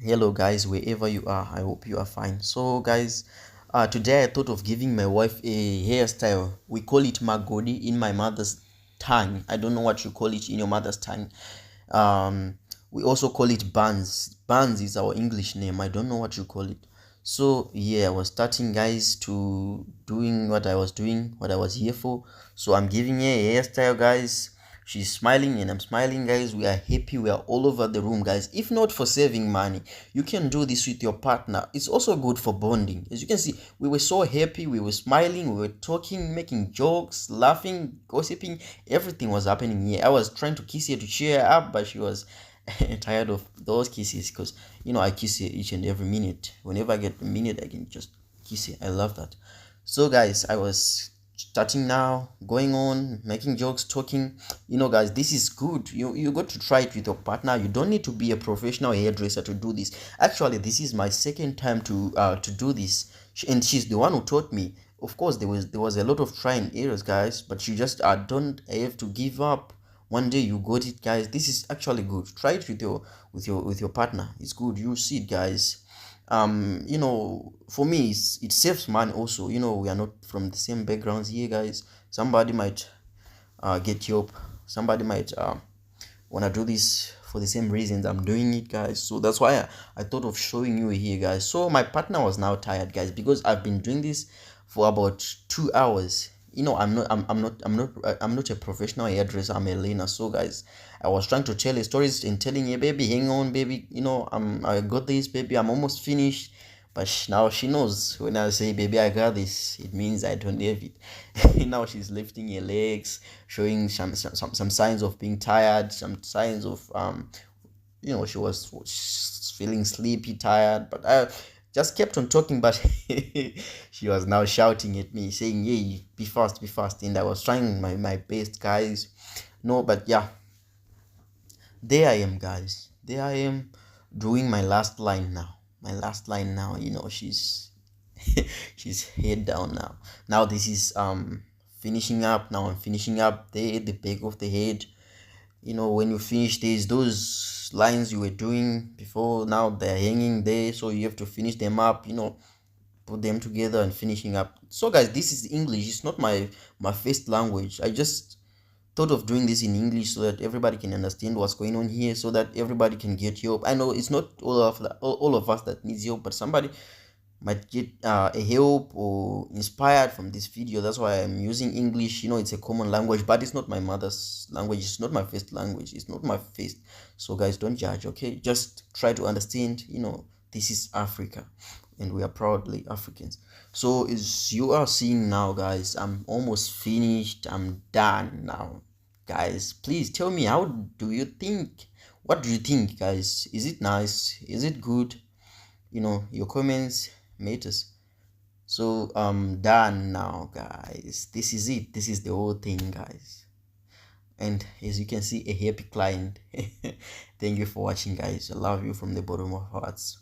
Hello guys, wherever you are, I hope you are fine. So guys, today I thought of giving my wife a hairstyle. We call it magodi in my mother's tongue. I don't know what you call it in your mother's tongue. We also call it buns. Buns is our English name. I don't know what you call it. So yeah, I was starting guys to doing what I was doing, what I was here for. So I'm giving her a hairstyle, guys. She's smiling and I'm smiling, guys. We are happy. We are all over the room, guys. If not for saving money, you can do this with your partner. It's also good for bonding. As you can see, we were so happy. We were smiling. We were talking, making jokes, laughing, gossiping. Everything was happening here. I was trying to kiss her to cheer her up, but she was tired of those kisses because I kiss her each and every minute. Whenever I get a minute, I can just kiss her. I love that. So, guys, I was starting now, going on, making jokes, talking. Guys, this is good. You got to try it with your partner. You don't need to be a professional hairdresser to do this. Actually, this is my second time to do this, and she's the one who taught me. Of course, there was a lot of trying errors, guys, but you just don't have to give up. One day you got it, guys. This is actually good. Try it with your partner. It's good. You see it, guys. For me, it saves money also. We are not from the same backgrounds here, guys. Somebody might get help. Somebody might want to do this for the same reasons I'm doing it, guys. So that's why I thought of showing you here, guys. So my partner was now tired, guys, because I've been doing this for about 2 hours. I'm not a professional hairdresser. I'm a learner. So guys, I was trying to tell her stories and telling her, baby, hang on, baby, I got this, baby, I'm almost finished. But now she knows when I say, baby, I got this, it means I don't have it. Now she's lifting her legs, showing some signs of being tired, some signs of she was feeling sleepy, tired, but I just kept on talking. But she was now shouting at me, saying, "Hey, be fast, be fast!" And I was trying my best, guys. No, but yeah, there I am, guys. There I am, doing my last line now. My last line now. She's she's head down now. Now this is finishing up. Now I'm finishing up the back of the head. When you finish those lines you were doing before, now they're hanging there, so you have to finish them up, put them together and finishing up. So guys, this is English. It's not my first language. I just thought of doing this in English so that everybody can understand what's going on here, so that everybody can get help. I know it's not all of us that needs help, but somebody might get a help or inspired from this video. That's why I'm using English. It's a common language, but it's not my mother's language. It's not my first language. It's not my first. So guys, don't judge, okay? Just try to understand. This is Africa and we are proudly Africans. So as you are seeing now, guys, I'm almost finished. I'm done now. Guys, please tell me, how do you think? What do you think, guys? Is it nice? Is it good? Your comments matters. So I'm done now, guys. This is it. This is the whole thing, guys. And as you can see, a happy client. Thank you for watching, guys. I love you from the bottom of hearts.